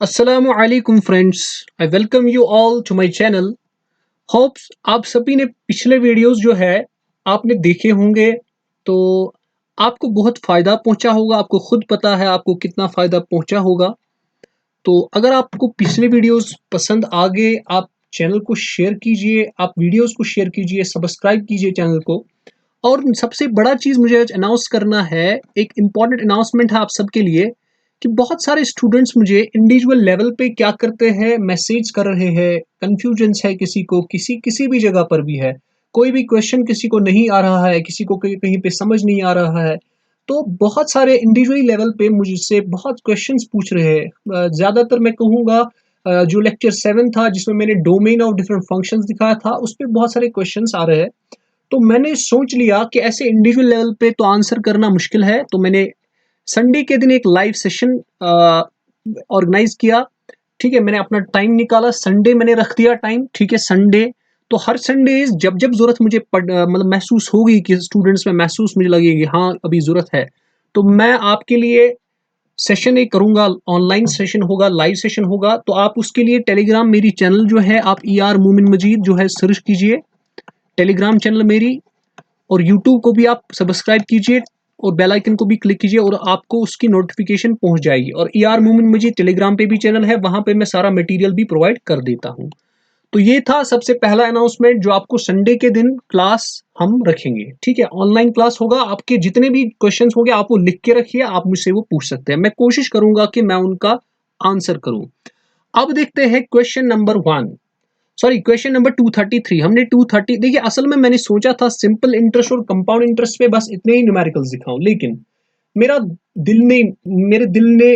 अस्सलामु अलैकुम friends. I welcome you all to my channel. Hopes आप सभी ने पिछले वीडियोस जो है आपने देखे होंगे, तो आपको बहुत फ़ायदा पहुंचा होगा। आपको खुद पता है आपको कितना फ़ायदा पहुंचा होगा। तो अगर आपको पिछले वीडियोस पसंद आ गए, आप चैनल को शेयर कीजिए, आप वीडियोस को शेयर कीजिए, सब्सक्राइब कीजिए चैनल को। और सबसे बड़ा चीज़ मुझे आज अनाउंस करना है, एक इम्पॉर्टेंट अनाउंसमेंट है आप सबके लिए कि बहुत सारे स्टूडेंट्स मुझे इंडिविजुअल लेवल पे क्या करते हैं, मैसेज कर रहे हैं, कन्फ्यूजन्स है किसी को, किसी किसी भी जगह पर भी है। कोई भी क्वेश्चन किसी को नहीं आ रहा है, किसी को कहीं कहीं पे समझ नहीं आ रहा है। तो बहुत सारे इंडिविजुअली लेवल पे मुझसे बहुत क्वेश्चंस पूछ रहे हैं। ज़्यादातर मैं कहूँगा जो लेक्चर 7 था जिसमें मैंने डोमेन ऑफ डिफरेंट फंक्शंस दिखाया था, उस पे बहुत सारे क्वेश्चंस आ रहे हैं। तो मैंने सोच लिया कि ऐसे इंडिविजुअल लेवल पे तो आंसर करना मुश्किल है, तो मैंने संडे के दिन एक लाइव सेशन ऑर्गेनाइज किया। ठीक है, मैंने अपना टाइम निकाला, संडे मैंने रख दिया टाइम। ठीक है, संडे तो हर संडे जब जब जरूरत मुझे मतलब महसूस होगी कि स्टूडेंट्स में महसूस मुझे लगेगी हाँ अभी जरूरत है, तो मैं आपके लिए सेशन एक करूंगा। ऑनलाइन सेशन होगा, लाइव सेशन होगा। तो आप उसके लिए टेलीग्राम मेरी चैनल जो है, आप मोमिन मजीद जो है सर्च कीजिए टेलीग्राम चैनल मेरी, और यूट्यूब को भी आप सब्सक्राइब कीजिए और बेल आइकन को भी क्लिक कीजिए और आपको उसकी नोटिफिकेशन पहुंच जाएगी। और मोमिन मजीद टेलीग्राम पे भी चैनल है, वहां पे मैं सारा मटेरियल भी प्रोवाइड कर देता हूं। तो ये था सबसे पहला अनाउंसमेंट, जो आपको संडे के दिन क्लास हम रखेंगे। ठीक है, ऑनलाइन क्लास होगा। आपके जितने भी क्वेश्चंस होंगे आप वो लिख के रखिए, आप मुझसे वो पूछ सकते हैं। मैं कोशिश करूंगा कि मैं उनका आंसर करूं। अब देखते हैं question number 1, sorry question number 233। हमने 230, देखिए असल में मैंने सोचा था सिंपल इंटरेस्ट और कंपाउंड इंटरेस्ट पे बस इतने ही न्यूमेरिकल्स दिखाऊं, लेकिन मेरा दिल ने मेरे दिल ने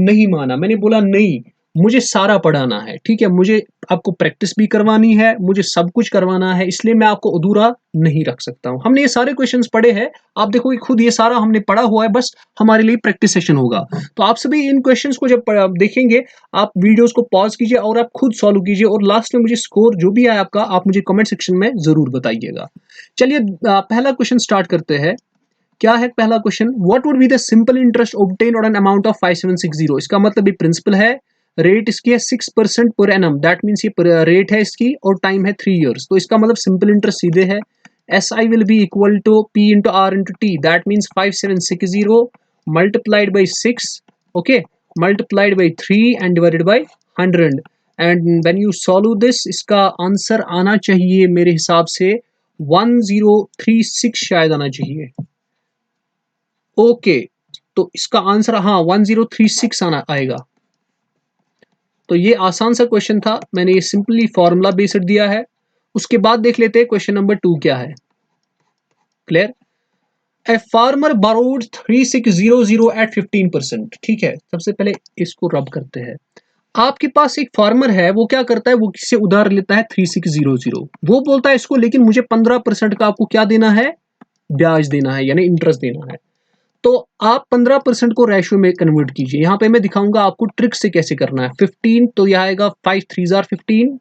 नहीं माना। मैंने बोला नहीं, मुझे सारा पढ़ाना है। ठीक है, मुझे आपको प्रैक्टिस भी करवानी है, मुझे सब कुछ करवाना है, इसलिए मैं आपको अधूरा नहीं रख सकता हूँ। हमने ये सारे क्वेश्चंस पढ़े हैं, आप देखोगे खुद ये सारा हमने पढ़ा हुआ है, बस हमारे लिए प्रैक्टिस सेशन होगा। तो आप सभी इन क्वेश्चंस को जब देखेंगे, आप वीडियोस को पॉज कीजिए और आप खुद सॉल्व कीजिए, और लास्ट में मुझे स्कोर जो भी आए आपका, आप मुझे कमेंट सेक्शन में जरूर बताइएगा। चलिए पहला क्वेश्चन स्टार्ट करते हैं। क्या है पहला question? What would be the simple interest obtain on an amount of 5760? इसका मतलब ये प्रिंसिपल है, रेट इसकी है 6% पर एनम, दैट मीन्स ये रेट है इसकी, और टाइम है 3 ईयर्स। तो इसका मतलब सिंपल इंटरेस्ट सीधे है S I will be equal to P into R into T, that means 5760 multiplied by 6, okay, multiplied by 3 and divided by 100। And when you solve this, इसका आंसर आना चाहिए मेरे हिसाब से 1036 शायद आना चाहिए। ओके, तो इसका आंसर हाँ 1036 आना आएगा। तो ये आसान सा क्वेश्चन था, मैंने ये सिंपली फॉर्मूला बेस्ड दिया है। उसके बाद देख लेते हैं क्वेश्चन नंबर 2 क्या है। Clear? A farmer borrowed 3600 at 15%। ठीक है, सबसे पहले इसको रब करते हैं। आपके पास एक फार्मर है, वो क्या करता है, वो किससे उधार लेता है 3600। वो बोलता है इसको, लेकिन मुझे 15% का आपको क्या देना है, ब्याज देना है, यानी इंटरेस्ट देना है। तो आप 15% को रेशियो में कन्वर्ट कीजिए। यहाँ पे मैं दिखाऊंगा आपको ट्रिक से कैसे करना है। 15 तो यह आएगा 5 3 जार 15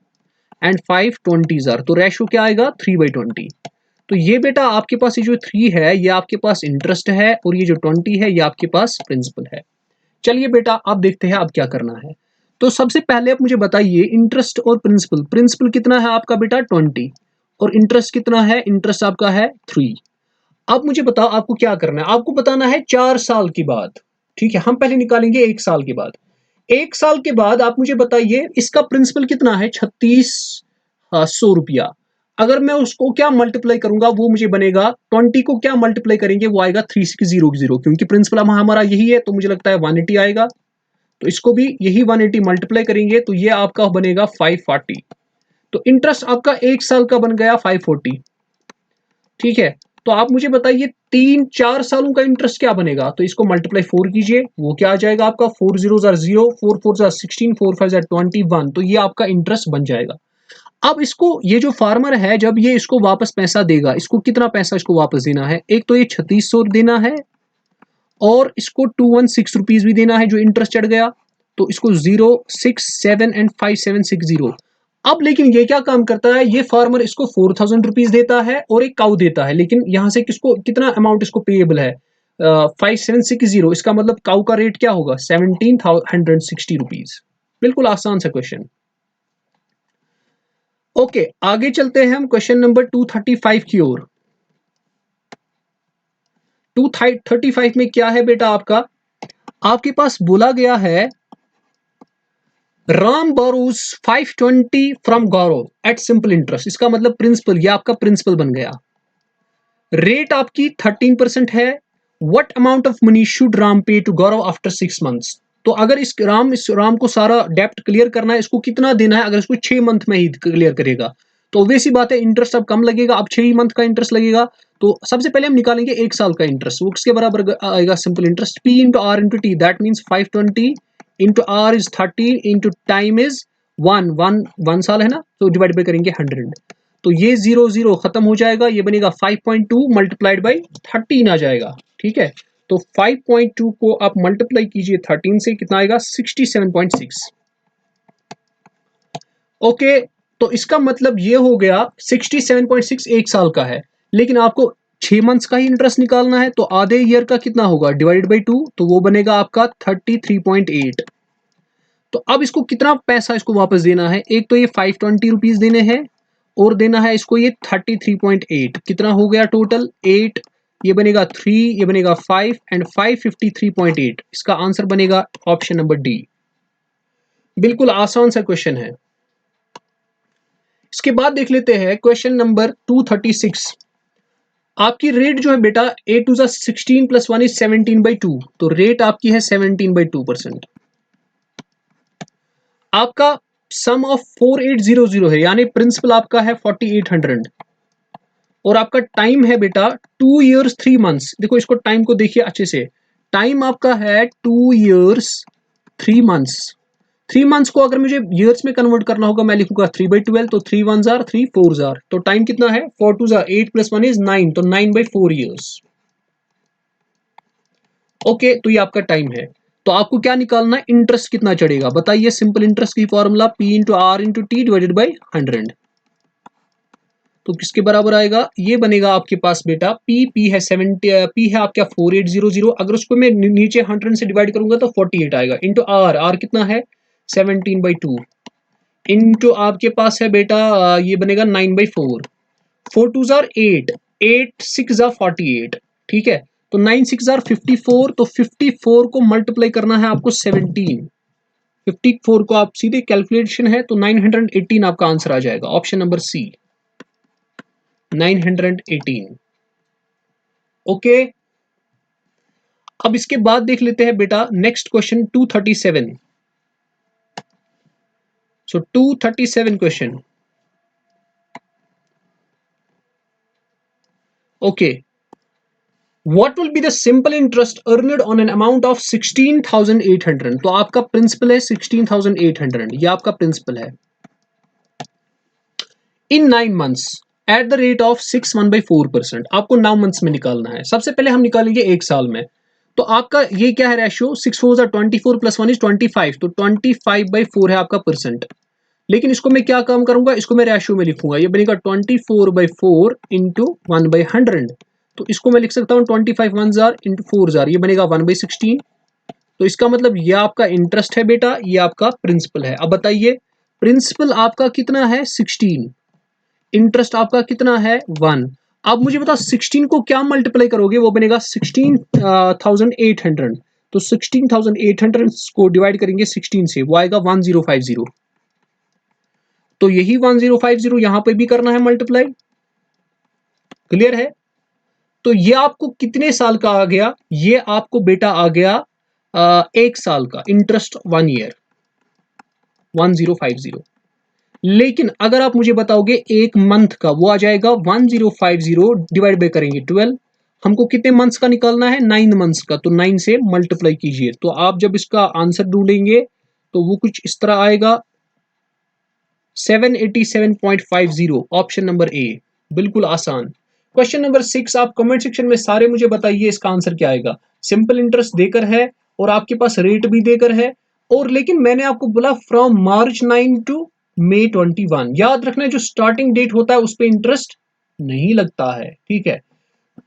एंड 5 20 जार, तो रेशियो क्या आएगा 3/20। तो ये बेटा आपके पास ये जो 3 है ये आपके पास इंटरेस्ट है, और ये जो 20 है ये आपके पास प्रिंसिपल है। चलिए बेटा अब देखते हैं अब क्या करना है। तो सबसे पहले आप मुझे बताइए इंटरेस्ट और प्रिंसिपल। प्रिंसिपल कितना है आपका बेटा 20, और इंटरेस्ट कितना है, इंटरेस्ट आपका है 3। अब मुझे बताओ आपको क्या करना है, आपको बताना है 4 साल के बाद। ठीक है, हम पहले निकालेंगे 1 साल के बाद। 1 साल के बाद आप मुझे बताइए इसका प्रिंसिपल कितना है, 3600 रुपया। अगर मैं उसको क्या मल्टीप्लाई करूंगा, वो मुझे बनेगा 20 को क्या मल्टीप्लाई करेंगे, वो आएगा 3600, क्योंकि प्रिंसिपल हमारा यही है, तो मुझे लगता है 180 आएगा। तो इसको भी यही 180 मल्टीप्लाई करेंगे, तो ये आपका बनेगा 540। तो इंटरेस्ट आपका 1 साल का बन गया 540। ठीक है, तो आप मुझे बताइए 3 4 सालों का इंटरेस्ट क्या बनेगा। तो इसको मल्टीप्लाई 4 कीजिए, वो क्या आ जाएगा आपका 4 0 0, 4 4 16, 4 5 21। तो ये आपका इंटरेस्ट बन जाएगा। अब इसको ये जो फार्मर है, जब ये इसको वापस पैसा देगा, इसको कितना पैसा इसको वापस देना है, एक तो ये 3600 देना है, और इसको 216 रुपीज भी देना है जो इंटरेस्ट चढ़ गया। तो इसको 0 6 7 एंड 5760। अब लेकिन ये क्या काम करता है, ये फार्मर इसको 4000 रुपीज देता है और एक काउ देता है, लेकिन यहां से किसको कितना अमाउंट इसको पेएबल है, 5760। इसका मतलब काउ का रेट क्या होगा 1760 रुपीज। बिल्कुल आसान सा क्वेश्चन। ओके, आगे चलते हैं हम क्वेश्चन नंबर 235 की ओर। 235 में क्या है बेटा आपका, आपके पास बोला गया है Ram borrows 520 from Gaurav at simple interest. इसका मतलब प्रिंसिपल, ये आपका प्रिंसिपल बन गया। रेट आपकी 13% है। What amount of money should Ram पे टू गौरव आफ्टर 6 मंथ्स। तो अगर इस राम को सारा डेप्ट क्लियर करना है, इसको कितना देना है, अगर इसको 6 मंथ में ही क्लियर करेगा तो वैसी बात है इंटरेस्ट अब कम लगेगा, अब 6 मंथ का इंटरेस्ट लगेगा। तो सबसे पहले हम निकालेंगे 1 साल का इंटरेस्ट, वो किसके बराबर आएगा, simple interest P into R into T, that means 520 into R is 30 into time is 1 साल है ना, तो डिवाइड बाई करेंगे 100। तो ये 0 0 खत्म हो जाएगा, ये बनेगा 5.2 मल्टीप्लाइड बाई 13 आ जाएगा। ठीक है, तो 5.2 को आप मल्टीप्लाई कीजिए 13 से, कितना आएगा 67.6। ओके, तो इसका मतलब ये हो गया 67.6 1 साल का है, लेकिन आपको 6 मंथ्स का ही इंटरेस्ट निकालना है, तो आधे ईयर का कितना होगा, डिवाइड बाई 2, तो वो बनेगा आपका 33.8। तो अब इसको कितना पैसा इसको वापस देना है, एक तो ये 520 रुपीज देने हैं, और देना है इसको ये 33.8। कितना हो गया टोटल 8, ये बनेगा 3, ये बनेगा 5 एंड 553.8। इसका आंसर बनेगा ऑप्शन नंबर डी। बिल्कुल आसान सा क्वेश्चन है। इसके बाद देख लेते हैं क्वेश्चन नंबर 236। आपकी रेट जो है बेटा 8 टू 16 प्लस 1 इज 17/2, तो रेट आपकी है 17/2%। आपका सम ऑफ 4800 है, यानी प्रिंसिपल आपका है 4800, और आपका टाइम है बेटा 2 years 3 months। देखो इसको टाइम को देखिए अच्छे से, टाइम आपका है 2 years 3 months। 3 मंथ्स को अगर मुझे ईयर्स में कन्वर्ट करना होगा, मैं लिखूंगा 3/12, तो 3 1 3 4, तो टाइम कितना है 4 2 8 प्लस 1 इज 9, तो 9/4 ईयर्स। ओके, तो ये आपका टाइम है। तो आपको क्या निकालना है, इंटरेस्ट कितना चढ़ेगा, बताइए। सिंपल इंटरेस्ट की formula P into R into T divided by 100, तो किसके बराबर आएगा, ये बनेगा आपके पास बेटा पी है 70, पी है आपका 4800, अगर उसको मैं नीचे 100 से डिवाइड करूंगा तो 48 आएगा, इंटू आर कितना है 17/2, इंटू आपके पास है बेटा ये बनेगा 9/4, 4 2 8, 8 6 48। ठीक है, तो 9 6 54, तो 54 को मल्टीप्लाई करना है आपको 17, 54 को आप सीधे कैलकुलेशन है, तो 918 आपका आंसर आ जाएगा, ऑप्शन नंबर सी 918। ओके, अब इसके बाद देख लेते हैं बेटा next question 237। So 237 question. Okay, What will be the simple interest earned on an amount of 16,800? तो आपका प्रिंसिपल है 16,800, ये आपका प्रिंसिपल है इन 9 months at the rate of 6 1/4%। आपको 9 मंथ्स में निकालना है। सबसे पहले हम निकालेंगे 1 साल में, तो आपका ये क्या है रेशियो, 6 4 प्लस 1 इज 25, तो 25/4 है आपका परसेंट। लेकिन इसको मैं क्या काम करूंगा, इसको मैं रेशियो में लिखूंगा, ये बनेगा 24/4 इंटू 1/100। तो इसको मैं लिख सकता हूँ 25 1 इंटू 4, ये बनेगा 1/16। तो इसका मतलब ये आपका इंटरेस्ट है बेटा, ये आपका प्रिंसिपल है। अब बताइए, प्रिंसिपल आपका कितना है 16, इंटरेस्ट आपका कितना है 1। अब मुझे बताओ 16 को क्या मल्टीप्लाई करोगे, वो बनेगा 16,800। तो 16,800 को डिवाइड करेंगे 16 से, वो आएगा 1050। तो यही 1050 यहां पे भी करना है मल्टीप्लाई, क्लियर है। तो ये आपको कितने साल का आ गया, ये आपको बेटा आ गया 1 साल का इंटरेस्ट 1 ईयर 1050। लेकिन अगर आप मुझे बताओगे 1 मंथ का, वो आ जाएगा 1050 डिवाइड बाय करेंगे 12। हमको कितने मंथ्स का निकालना है, 9 मंथ्स का, तो 9 से मल्टीप्लाई कीजिए। तो आप जब इसका आंसर ढूंढेंगे तो वो कुछ इस तरह आएगा 787.50, ऑप्शन नंबर ए। बिल्कुल आसान। क्वेश्चन नंबर 6, आप कमेंट सेक्शन में सारे मुझे बताइए इसका आंसर क्या आएगा। सिंपल इंटरेस्ट देकर है और आपके पास रेट भी देकर है, और लेकिन मैंने आपको बोला फ्रॉम मार्च 9 टू मई 21। याद रखना जो स्टार्टिंग डेट होता है उस पर इंटरेस्ट नहीं लगता है। ठीक है,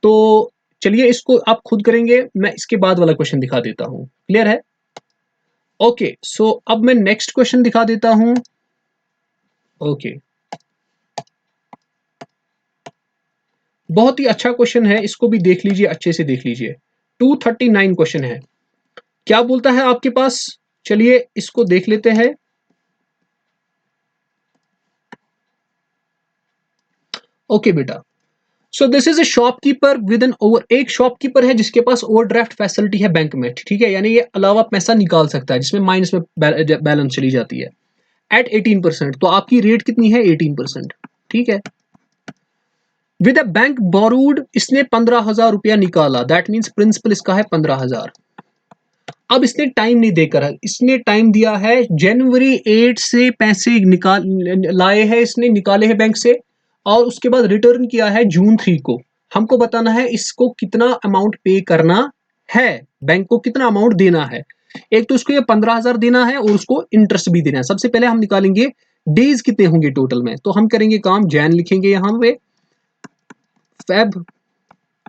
तो चलिए इसको आप खुद करेंगे, मैं इसके बाद वाला क्वेश्चन दिखा देता हूं, क्लियर है। ओके, सो अब मैं नेक्स्ट क्वेश्चन दिखा देता हूं। ओके, बहुत ही अच्छा क्वेश्चन है, इसको भी देख लीजिए, अच्छे से देख लीजिए। 239 क्वेश्चन है। क्या बोलता है आपके पास? चलिए इसको देख लेते हैं। ओके बेटा, so this is a shopkeeper with an over, एक शॉपकीपर है जिसके पास ओवरड्राफ्ट फैसिलिटी है बैंक में, ठीक है, यानी ये अलावा पैसा निकाल सकता है जिसमें माइनस में बैलेंस चली जाती है एट 18%। तो आपकी रेट कितनी है? 18%, ठीक है। विद अ बैंक बोरूड, इसने 15,000 रुपया निकाला, दैट मीन्स प्रिंसिपल इसका है 15,000। अब इसने टाइम नहीं देकर, इसने टाइम दिया है जनवरी 8 से पैसे निकाल लाए हैं, इसने निकाले हैं बैंक से, और उसके बाद रिटर्न किया है जून 3 को। हमको बताना है इसको कितना अमाउंट पे करना है, बैंक को कितना अमाउंट देना है। एक तो इसको ये 15,000 देना है और उसको इंटरेस्ट भी देना है। सबसे पहले हम निकालेंगे डेज कितने होंगे टोटल में, तो हम करेंगे काम, जैन लिखेंगे यहां पे, फेब,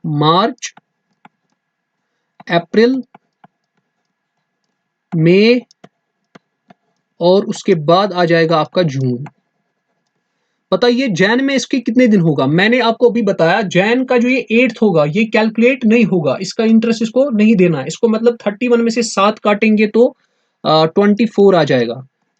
मार्च, अप्रैल, मई, और उसके बाद आ जाएगा आपका जून। बताइए जैन में इसके कितने दिन होगा? मैंने आपको अभी बताया जैन का जो ये 8th होगा ये कैलकुलेट नहीं होगा, इसका इंटरेस्ट इसको नहीं देना है। इसको मतलब 31 में से 7 काटेंगे तो 24 आ जाएगा।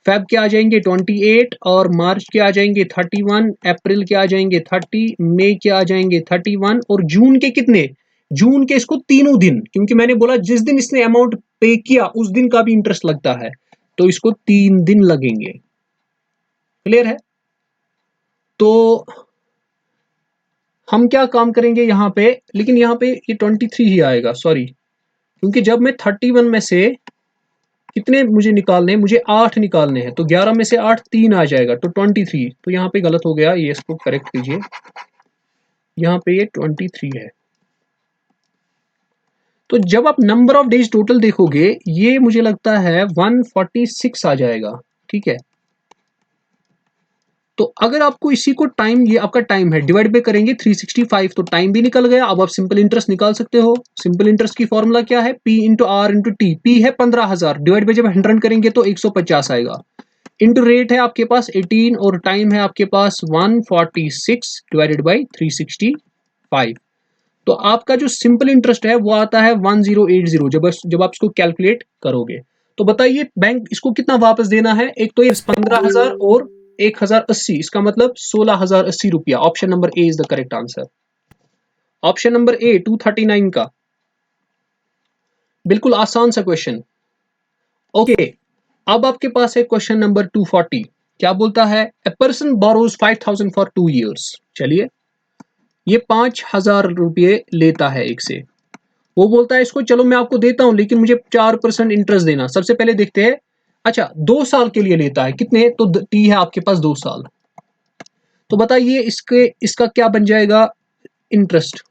फेब के आ जाएंगे 28, और मार्च के आ जाएंगे 31, अप्रैल के आ जाएंगे 30, मई के आ जाएंगे 31, और जून के कितने? जून के इसको तीनों दिन, क्योंकि मैंने बोला जिस दिन इसने अमाउंट पे किया उस दिन का भी इंटरेस्ट लगता है, तो इसको 3 दिन लगेंगे। क्लियर है? तो हम क्या काम करेंगे यहाँ पे, लेकिन यहाँ पे ये 23 ही आएगा, सॉरी, क्योंकि जब मैं 31 में से कितने मुझे निकालने हैं, मुझे 8 निकालने हैं, तो 11 में से 8 3 आ जाएगा, तो 23। तो यहाँ पे गलत हो गया, ये इसको करेक्ट कीजिए, यहाँ पे ये 23 है। तो जब आप नंबर ऑफ डेज टोटल देखोगे ये मुझे लगता है 146 आ जाएगा, ठीक है। तो अगर आपको इसी को टाइम, ये आपका टाइम है, डिवाइड पे करेंगे 365, तो टाइम भी निकल गया। अब आप सिंपल इंटरेस्ट निकाल सकते हो। सिंपल इंटरेस्ट की फॉर्मूला क्या है? P into R into T. P है 15,000, डिवाइड पे जब 100 करेंगे तो 150 आएगा, इंटू रेट है आपके पास 18, और टाइम है आपके पास 146 डिवाइडेड बाई 365। तो आपका जो सिंपल इंटरेस्ट है वो आता है 1080, जब आप इसको कैलकुलेट करोगे। तो बताइए बैंक इसको कितना वापस देना है? एक तो ये 15,000 और 1,080, इसका मतलब 16,080 रुपया। Option number A is the correct answer. Option number A 239 का बिल्कुल आसान सा क्वेश्चन। ओके, अब आपके पास है क्वेश्चन नंबर 240। क्या बोलता है? A person borrows 5,000 for 2 years। चलिए, ये 5,000 रुपये लेता है एक से। वो बोलता है इसको चलो मैं आपको देता हूं लेकिन मुझे 4% इंटरेस्ट देना। सबसे पहले देखते हैं, अच्छा 2 साल के लिए लेता है, कितने? तो टी है आपके पास 2 साल। तो बताइए इसके इसका क्या बन जाएगा इंटरेस्ट?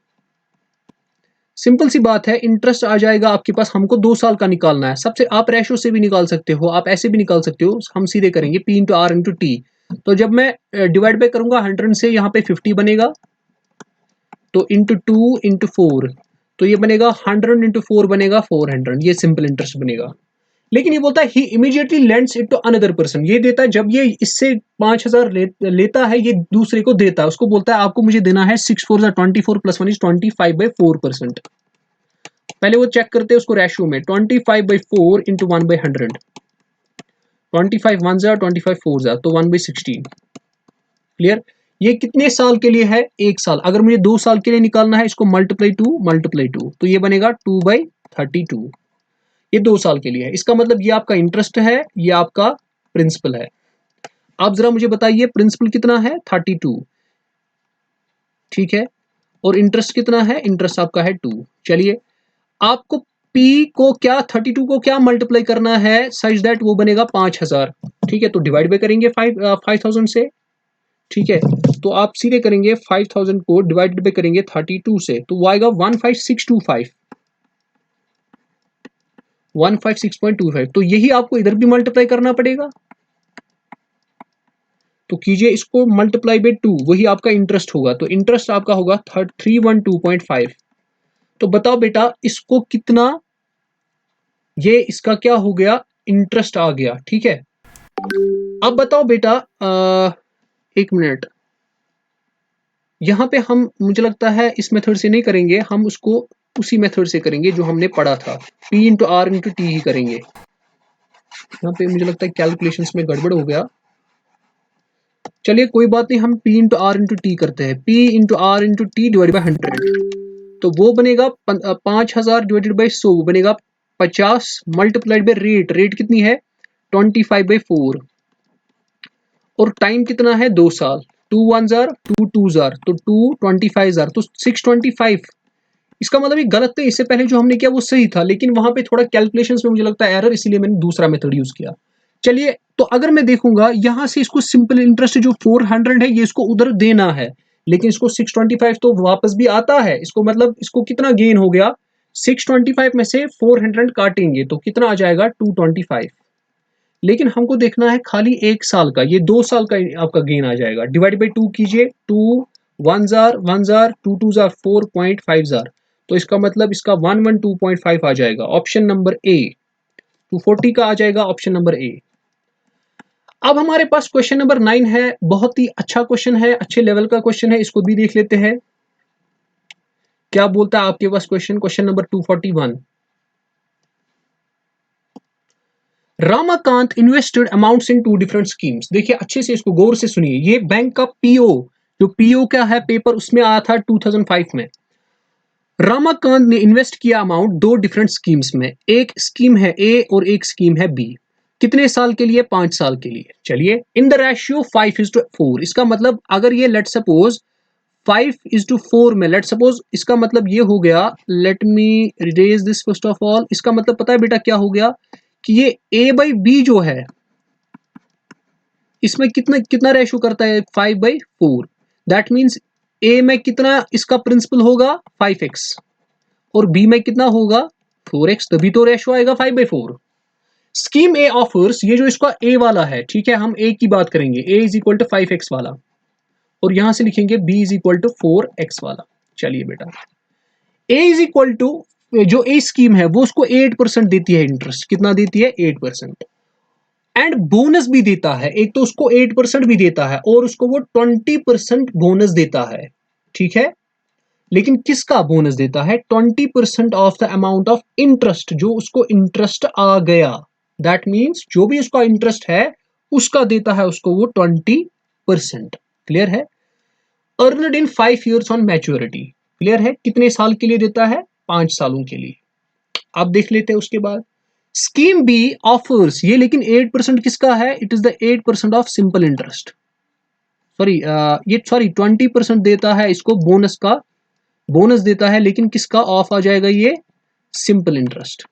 सिंपल सी बात है, इंटरेस्ट आ जाएगा आपके पास, हमको 2 साल का निकालना है। सबसे आप रेशो से भी निकाल सकते हो, आप ऐसे भी निकाल सकते हो, हम सीधे करेंगे P into R into T. तो जब मैं डिवाइड बाय करूंगा 100 से, यहाँ पे 50 बनेगा, तो इंटू 2 इंटू 4, तो ये बनेगा 100 इंटू 4 बनेगा 400, ये सिंपल इंटरेस्ट बनेगा। लेकिन ये बोलता है ही immediately lends it to another person, ये देता है जब ये इससे 5,000 लेता है, ये दूसरे को देता है, उसको बोलता है आपको मुझे देना है 6 4 24 प्लस 1 इज 25/4%। पहले वो चेक करते हैं उसको रेशियो में, 25/4 इंटू 1/100, 25 1 25 4 तो 1/16। क्लियर? ये कितने साल के लिए है? 1 साल। अगर मुझे 2 साल के लिए निकालना है, इसको मल्टीप्लाई 2, तो ये बनेगा 2/32। ये 2 साल के लिए है, इसका मतलब ये आपका इंटरेस्ट है, ये आपका प्रिंसिपल है। आप जरा मुझे बताइए प्रिंसिपल कितना है? 32, ठीक है, और इंटरेस्ट कितना है? इंटरेस्ट आपका है 2। चलिए, आपको P को क्या, 32 को क्या मल्टीप्लाई करना है सच दैट वो बनेगा 5,000, ठीक है। तो डिवाइड बाय करेंगे 5,000 से, ठीक है। तो आप सीधे करेंगे 5,000 को डिवाइडेड बाय करेंगे 32 से, तो वो आएगा 15625, 156.25। तो यही आपको इधर भी मल्टीप्लाई करना पड़ेगा, तो कीजिए इसको मल्टीप्लाई बाय 2, वही आपका इंटरेस्ट होगा। तो इंटरेस्ट आपका होगा 312.5। तो बताओ बेटा इसको कितना, ये इसका क्या हो गया इंटरेस्ट आ गया, ठीक है। अब बताओ बेटा, एक मिनट, यहाँ पे हम, मुझे लगता है इस मेथड से नहीं करेंगे, हम उसको उसी मेथड से करेंगे जो हमने पढ़ा था, P into R into T ही करेंगे। यहाँ पे मुझे लगता है कैलकुलेशंस में गड़बड़ हो गया। चलिए कोई बात नहीं, हम P into R into T करते हैं। P into R into T divide by 100, तो वो बनेगा 5000 डिवाइडेड बाई 100, वो बनेगा 50 मल्टीप्लाइड बाई रेट, रेट कितनी है 25/4, और टाइम कितना है 2 साल, 2 1 जार 2 2 जार, तो 2 25 जार, तो 625। इसका मतलब ये गलत है, इससे पहले जो हमने किया वो सही था, लेकिन वहां पे थोड़ा कैलकुलेशंस में मुझे लगता है एरर, इसीलिए मैंने दूसरा मेथड यूज किया। चलिए, तो अगर मैं देखूंगा यहां से इसको सिंपल इंटरेस्ट जो 400 है ये इसको उधर देना है, लेकिन इसको 625 तो वापस भी आता है, इसको मतलब इसको कितना गेन हो गया, 625 में से 400 काटेंगे तो कितना आ जाएगा 225, लेकिन हमको देखना है खाली 1 साल का, ये 2 साल का आपका गेन आ जाएगा। डिवाइड बाई 2 कीजिए, 2 1 जार 1 जार, 2 2 जार 4.5 जार, तो इसका मतलब इसका 112.5 आ जाएगा, ऑप्शन नंबर ए। 240 का आ जाएगा ऑप्शन नंबर ए। अब हमारे पास क्वेश्चन नंबर 9 है, बहुत ही अच्छा क्वेश्चन है, अच्छे लेवल का क्वेश्चन है, इसको भी देख लेते हैं क्या बोलता है आपके पास question. Question number 241, Ramakant invested amounts in 2 different schemes. देखिए अच्छे से इसको गौर से सुनिए, ये बैंक का पीओ, जो पीओ क्या है पेपर उसमें आया था 2005 में। रामाकांत ने इन्वेस्ट किया अमाउंट 2 डिफरेंट स्कीम्स में, एक स्कीम है ए और एक स्कीम है बी। कितने साल के लिए, 5 साल के लिए। चलिए, इन द रेशियो 5:4, इसका मतलब अगर ये लेट सपोज 5:4 में, लेट सपोज इसका मतलब ये हो गया, let me raise this first of all, इसका मतलब पता है बेटा क्या हो गया कि ये a बाई बी जो है इसमें कितना कितना रेशो करता है 5/4, दैट मीन्स a में कितना इसका प्रिंसिपल होगा 5x और b में कितना होगा 4x, तभी तो रेशो आएगा 5/4। स्कीम ए ऑफर्स, ये जो इसका a वाला है, ठीक है, हम a की बात करेंगे, a is equal to 5x वाला, और यहां से लिखेंगे b is equal to 4x वाला। चलिए बेटा, a इज इक्वल टू, जो ए स्कीम है वो उसको 8% देती है इंटरेस्ट, कितना देती है 8%, एंड बोनस भी देता है, एक तो उसको 8% भी देता है और उसको वो 20% बोनस देता है, ठीक है। लेकिन किसका बोनस देता है, 20% of the amount of interest, जो उसको इंटरेस्ट आ गया, दैट मीन्स जो भी उसका इंटरेस्ट है उसका देता है उसको वो 20%। क्लियर है। Earned in 5 years on maturity, clear है, कितने साल के लिए देता है, 5 सालों के लिए। आप देख लेते हैं उसके बाद स्कीम बी ऑफर्स, ये लेकिन 8% किसका है, it is the 8% of simple interest, sorry ये सॉरी 20% देता है इसको बोनस का, बोनस देता है, लेकिन किसका ऑफ आ जाएगा ये simple interest.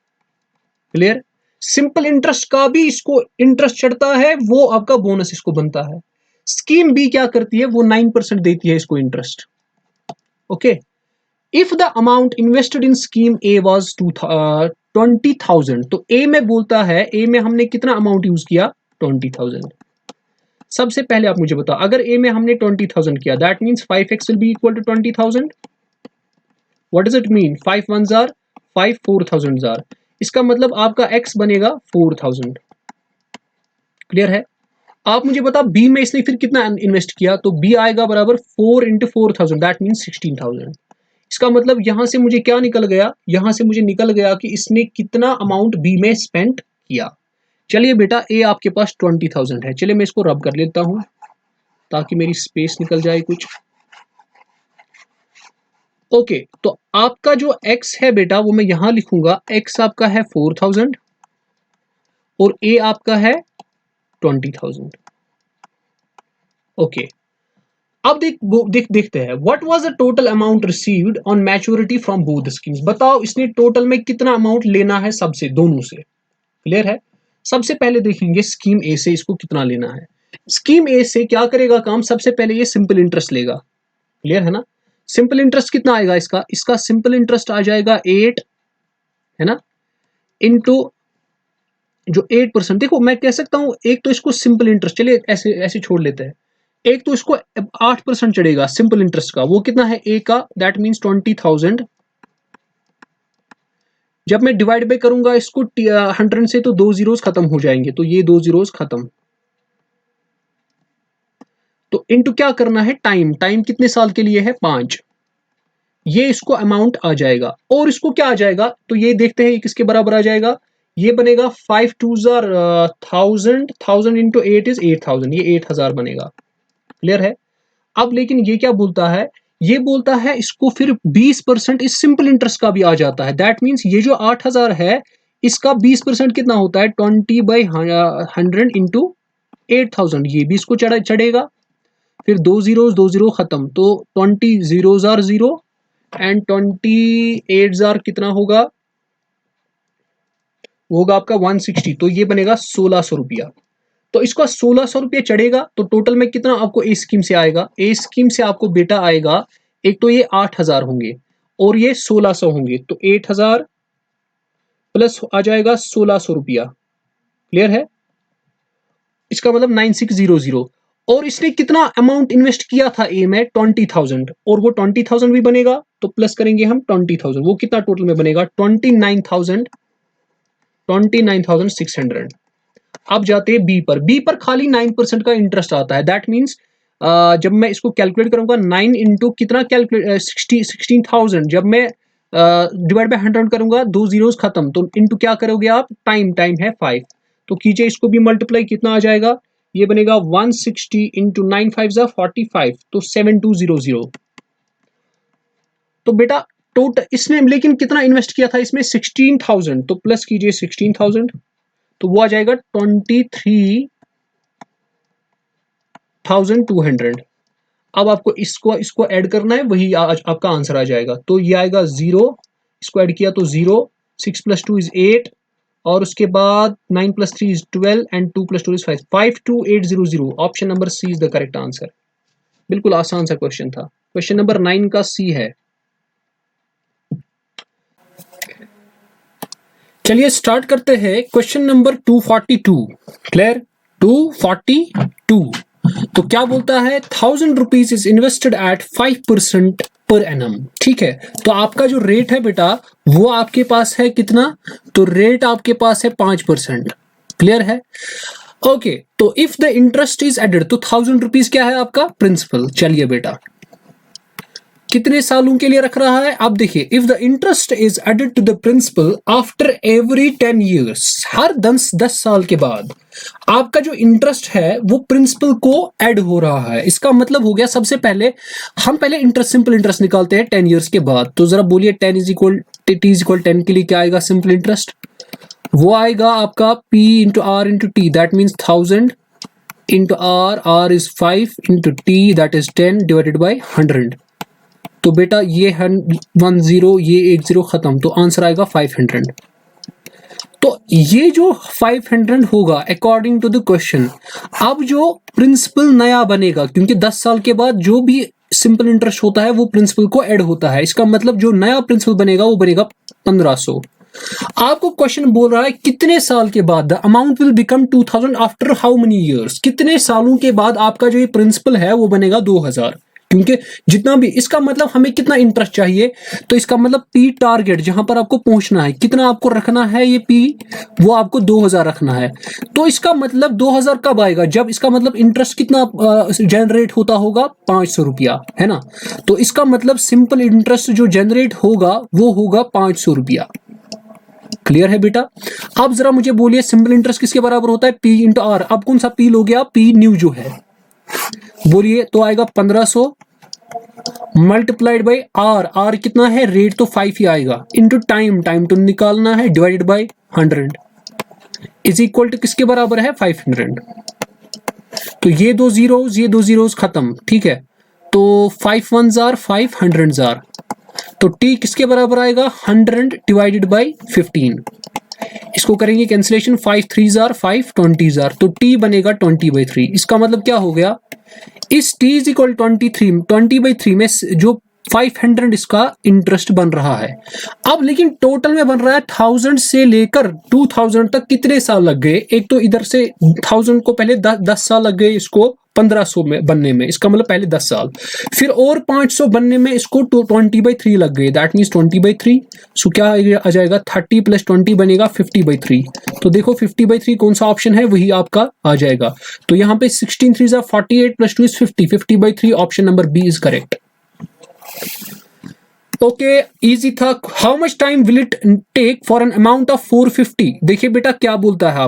Clear, simple interest का भी इसको इंटरेस्ट चढ़ता है, वो आपका बोनस इसको बनता है। स्कीम बी क्या करती है, वो 9% देती है इसको interest. Okay, if the amount invested in scheme A was 20,000, तो ए में बोलता है, ए में हमने कितना अमाउंट यूज किया 20,000। सबसे पहले आप मुझे बताओ, अगर ए में हमने 20,000 किया, that means 5x will be equal to 20,000। What does it mean, 5 1 जार 5 4,000 जार, इसका मतलब आपका x बनेगा 4,000। क्लियर है। आप मुझे बताओ बी में इसने फिर कितना इन्वेस्ट किया, तो बी आएगा बराबर 4 इंटू 4,000, दैट मीन 16,000। इसका मतलब यहां से मुझे क्या निकल गया, यहां से मुझे निकल गया कि इसने कितना अमाउंट बी में स्पेंड किया। चलिए बेटा, ए आपके पास 20,000 है, चलिए मैं इसको रब कर लेता हूं ताकि मेरी स्पेस निकल जाए कुछ। ओके, तो आपका जो x है बेटा वो मैं यहां लिखूंगा, x आपका है 4,000 और a आपका है 20,000। ओके, अब देखते हैं what was the total amount received on maturity from both schemes. बताओ इसने टोटल में कितना अमाउंट लेना है सबसे, दोनों से। क्लियर है। सबसे पहले देखेंगे स्कीम ए से इसको कितना लेना है। स्कीम ए से क्या करेगा काम, सबसे पहले ये सिंपल इंटरेस्ट लेगा। क्लियर है ना। सिंपल इंटरेस्ट कितना आएगा इसका, इसका सिंपल इंटरेस्ट आ जाएगा 8, है ना, इनटू जो 8%। देखो मैं कह सकता हूं एक तो इसको सिंपल इंटरेस्ट, चलिए ऐसे ऐसे छोड़ लेते हैं, एक तो इसको 8% चढ़ेगा सिंपल इंटरेस्ट का, वो कितना है ए का, दैट मीन्स 20,000 जब मैं डिवाइड बाय करूंगा इसको 100 से, तो 2 जीरोस खत्म हो जाएंगे, तो ये 2 जीरोस खत्म। तो इनटू क्या करना है, टाइम। टाइम कितने साल के लिए है, 5। ये इसको अमाउंट आ जाएगा। और इसको क्या आ जाएगा, तो ये देखते हैं ये किसके बराबर आ जाएगा। ये बनेगा 5 2 1000, 1000 इंटू 8 इज 8000, ये 8000 बनेगा। क्लियर है। अब लेकिन ये क्या बोलता है, ये बोलता है इसको फिर 20% इस सिंपल इंटरेस्ट का भी आ जाता है। दैट मीन्स ये जो 8000 है, इसका 20% कितना होता है, 20/100 इंटू 8000, ये भी इसको चढ़ेगा। फिर 2 जीरो खत्म, तो 20 जीरोस आर 0 एंड 28 जार कितना होगा, वो होगा आपका 160, तो ये बनेगा 1600 रुपया। तो इसका 1600 रुपया चढ़ेगा, तो टोटल में कितना आपको ए स्कीम से आएगा, ए स्कीम से आपको बेटा आएगा, एक तो ये 8000 होंगे और ये 1600 होंगे, तो 8000 प्लस आ जाएगा 1600 रुपया। क्लियर है। इसका मतलब 9600। और इसने कितना अमाउंट इन्वेस्ट किया था ए में, 20,000, और वो 20,000 भी बनेगा, तो प्लस करेंगे हम 20,000, वो कितना टोटल में बनेगा, 29,600। अब जाते हैं बी पर। बी पर खाली 9% का इंटरेस्ट आता है। दैट मीन्स जब मैं इसको कैलकुलेट करूंगा, 9 इंटू कितना, कैलकुलेट 16,000, जब मैं डिवाइड बाय 100 करूंगा, 2 जीरोस खत्म, तो इंटू क्या करोगे आप, टाइम। टाइम है 5, तो कीजिए इसको भी मल्टीप्लाई, कितना आ जाएगा, ये बनेगा 160 इंटू 9 5 45, तो 7200। तो बेटा टोटल इसने लेकिन कितना इन्वेस्ट किया था इसमें, 16,000, तो प्लस कीजिए 16,000, तो वो आ जाएगा 23,200। अब आपको इसको ऐड करना है, वही आपका आंसर आ जाएगा। तो ये आएगा 0, इसको ऐड किया तो 0, 6 + 2 = 8, और उसके बाद 9 + 3 = 12 एंड 2 + 2 = 5, 52800। Option number C is the correct answer. बिल्कुल आसान सा क्वेश्चन था। क्वेश्चन नंबर 9 का सी है। चलिए स्टार्ट करते हैं क्वेश्चन नंबर 242। क्लियर, 242। तो क्या बोलता है, 1000 rupees is invested at 5% per annum. ठीक है, तो आपका जो रेट है बेटा, वो आपके पास है कितना, तो रेट आपके पास है 5%। क्लियर है। ओके, तो if the interest is added, तो 1000 रुपीज क्या है आपका प्रिंसिपल। चलिए बेटा, कितने सालों के लिए रख रहा है, आप देखिए, if the interest is added to the principal after every 10 years, हर 10 साल के बाद आपका जो इंटरेस्ट है वो प्रिंसिपल को ऐड हो रहा है। इसका मतलब हो गया, सबसे पहले हम इंटरेस्ट, सिंपल इंटरेस्ट निकालते हैं 10 ईयर्स के बाद। तो जरा बोलिए 10 = t = 10 के लिए क्या आएगा सिंपल इंटरेस्ट, वो आएगा आपका p × r × t, that means 1000 × r is 5 × t, that is 10 divided by 100। तो बेटा ये 10, ये 10 खत्म, तो आंसर आएगा 500। तो ये जो 500 होगा अकॉर्डिंग टू द क्वेश्चन। अब जो प्रिंसिपल नया बनेगा, क्योंकि 10 साल के बाद जो भी सिंपल इंटरेस्ट होता है वो प्रिंसिपल को ऐड होता है, इसका मतलब जो नया प्रिंसिपल बनेगा वो बनेगा 1500। आपको क्वेश्चन बोल रहा है कितने साल के बाद, the amount will become 2000 after how many years, कितने सालों के बाद आपका जो ये प्रिंसिपल है वो बनेगा 2000। क्योंकि जितना भी, इसका मतलब हमें कितना इंटरेस्ट चाहिए, तो इसका मतलब पी टारगेट, जहां पर आपको पहुंचना है, कितना आपको रखना है, ये पी वो आपको 2000 रखना है। तो इसका मतलब 2000 कब आएगा, जब इसका मतलब इंटरेस्ट कितना जनरेट होता होगा, 500 रुपया, है ना। तो इसका मतलब सिंपल इंटरेस्ट जो जनरेट होगा वो होगा 500 रुपया। क्लियर है बेटा। अब जरा मुझे बोलिए सिंपल इंटरेस्ट किसके बराबर होता है, पी × आर। अब कौन सा पी लो गया, पी न्यू जो है, बोलिए, तो आएगा 1500 मल्टीप्लाइड बाई आर, आर कितना है, रेट तो 5 ही आएगा, इंटू टाइम, टाइम तो निकालना है, divided by 100 is equal to किसके बराबर है, 500। तो ये 2 जीरोस, ये 2 जीरोस खत्म। ठीक है, तो 5 1s are 5, 100s are, तो टी किसके बराबर आएगा, 100 डिवाइडेड बाई 15। इसको करेंगे cancellation, 5 3s are 5, 20s are, तो टी बनेगा 20/3। इसका मतलब क्या हो गया, इस t इज इक्वल 23, 20/3 में जो 500 इसका इंटरेस्ट बन रहा है। अब लेकिन टोटल में बन रहा है 1000 से लेकर 2000 तक कितने साल लग गए, एक तो इधर से 1000 को पहले 10 साल लग गए इसको 1500 में बनने में, इसका मतलब पहले 10 साल, फिर और 500 बनने में इसको 20/3 लग गए, दैट मीन्स 20/3। सो क्या आ जाएगा, 30 + 20 बनेगा 50/3। तो देखो 50/3 कौन सा ऑप्शन है, वही आपका आ जाएगा। तो यहाँ पे 16 3 48 + 2 = 50, 50/3 option number B is correct. Okay, easy था। How much time will it take for an amount of 450? देखिए बेटा क्या बोलता है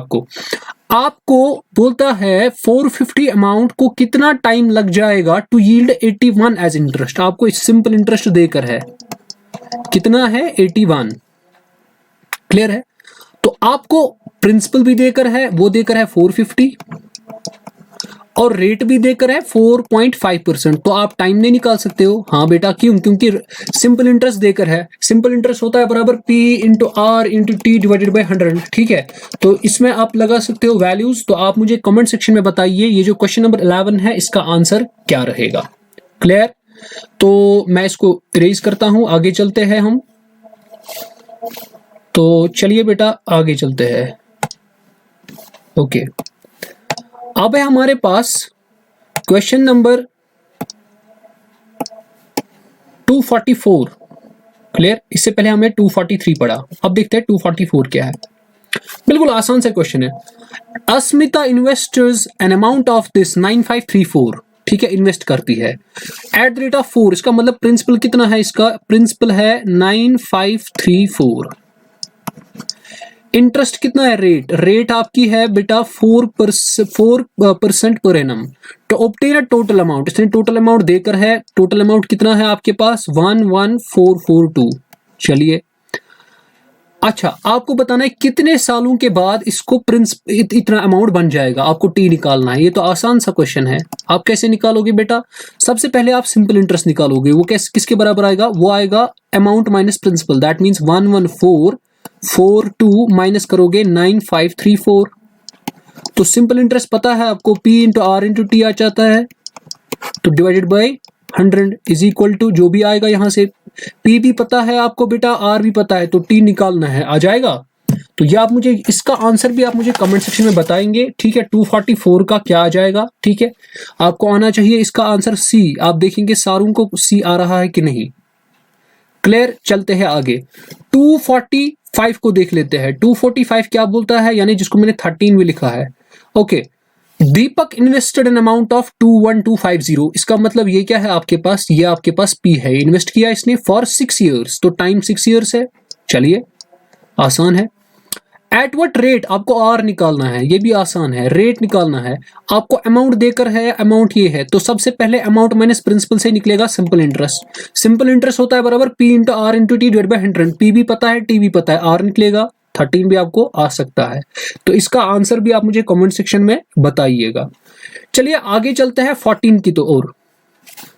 आपको बोलता है 450 अमाउंट को कितना टाइम लग जाएगा टू यील्ड 81 एज इंटरेस्ट। आपको सिंपल इंटरेस्ट देकर है, कितना है 81, क्लियर है। तो आपको प्रिंसिपल भी देकर है, वो देकर है 450, और रेट भी देकर है 4.5%। तो आप टाइम नहीं निकाल सकते हो। हाँ बेटा, क्यों? क्योंकि सिंपल इंटरेस्ट देकर है, सिंपल इंटरेस्ट होता है बराबर P × R × T / 100, ठीक है। तो इसमें आप लगा सकते हो वैल्यूज। तो आप मुझे कमेंट सेक्शन में बताइए ये जो क्वेश्चन नंबर 11 है इसका आंसर क्या रहेगा, क्लियर। तो मैं इसको इरेज करता हूं, आगे चलते हैं हम। तो चलिए बेटा आगे चलते हैं। ओके, अब है हमारे पास क्वेश्चन नंबर 244, क्लियर। इससे पहले हमने 243 पढ़ा, अब देखते हैं 244 क्या है। बिल्कुल आसान सा क्वेश्चन है। Asmita investors an amount of this 9534, ठीक है, इन्वेस्ट करती है एट द रेट ऑफ 4। इसका मतलब प्रिंसिपल कितना है, इसका प्रिंसिपल है 9534। इंटरेस्ट कितना है, रेट आपकी है बेटा 4% पर एनम। तो ऑब्टेन अ टोटल अमाउंट, इसने टोटल अमाउंट देकर है, टोटल अमाउंट कितना है आपके पास 11442। चलिए, अच्छा आपको बताना है कितने सालों के बाद इसको इतना अमाउंट बन जाएगा, आपको टी निकालना है। ये तो आसान सा क्वेश्चन है। आप कैसे निकालोगे बेटा, सबसे पहले आप सिंपल इंटरेस्ट निकालोगे। वो किसके बराबर आएगा, वो आएगा amount minus principal, that means 11442 minus करोगे 9534। तो सिंपल इंटरेस्ट पता है आपको, P × R × T आ जाता है, तो divided by 100 is equal to जो भी आएगा यहां से, P भी पता है आपको बेटा, R भी पता है, तो T निकालना है, आ जाएगा। तो ये आप मुझे इसका आंसर भी आप मुझे कमेंट सेक्शन में बताएंगे, ठीक है। 244 का क्या आ जाएगा, ठीक है। आपको आना चाहिए इसका आंसर C। आप देखेंगे सारों को C आ रहा है कि नहीं, क्लियर। चलते हैं आगे, 245 को देख लेते हैं। 245 क्या बोलता है, यानी जिसको मैंने 13 में लिखा है। Okay, Deepak invested N amount of 21250। इसका मतलब ये क्या है आपके पास, ये आपके पास P है, इन्वेस्ट किया इसने फॉर 6 ईयर्स, तो टाइम 6 ईयर्स है। चलिए, आसान है। एट व्हाट रेट, आपको R निकालना है, ये भी आसान है, रेट निकालना है। आपको अमाउंट देकर है, अमाउंट ये है, तो सबसे पहले अमाउंट माइनस प्रिंसिपल से निकलेगा सिंपल इंटरेस्ट। सिंपल इंटरेस्ट होता है बराबर P × R × T / 100। P भी पता है, T भी पता है, R निकलेगा, 13 भी आपको आ सकता है। तो इसका आंसर भी आप मुझे कमेंट सेक्शन में बताइएगा। चलिए आगे चलते हैं 14 की तो और।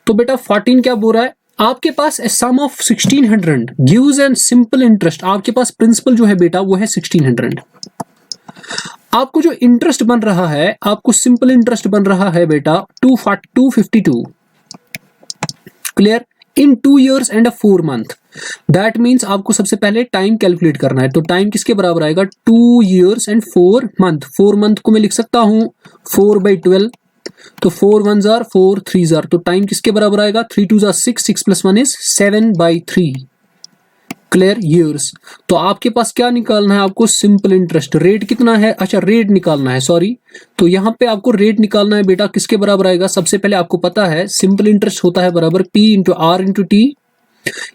तो बेटा 14 क्या बोल रहा है, आपके पास sum of 1600 gives an simple interest. आपके पास प्रिंसिपल जो है बेटा वो है 1600। आपको जो इंटरेस्ट बन रहा है, आपको सिंपल इंटरेस्ट बन रहा है बेटा 252, clear, in 2 years and 4 month। That means आपको सबसे पहले टाइम कैलकुलेट करना है। तो टाइम किसके बराबर आएगा, 2 years and 4 month। 4 मंथ को मैं लिख सकता हूं 4/12, तो 4 1s are 4 3s are, तो टाइम किसके बराबर आएगा, 3 2s are 6, 6 + 1 is 7/3, clear, years. तो आपके पास क्या निकालना है, आपको सिंपल इंटरेस्ट। रेट कितना है, अच्छा रेट निकालना है, सॉरी। तो यहाँ पे आपको रेट निकालना है बेटा, किसके बराबर आएगा, सबसे पहले आपको पता है सिंपल इंटरेस्ट होता है बराबर P × R × T,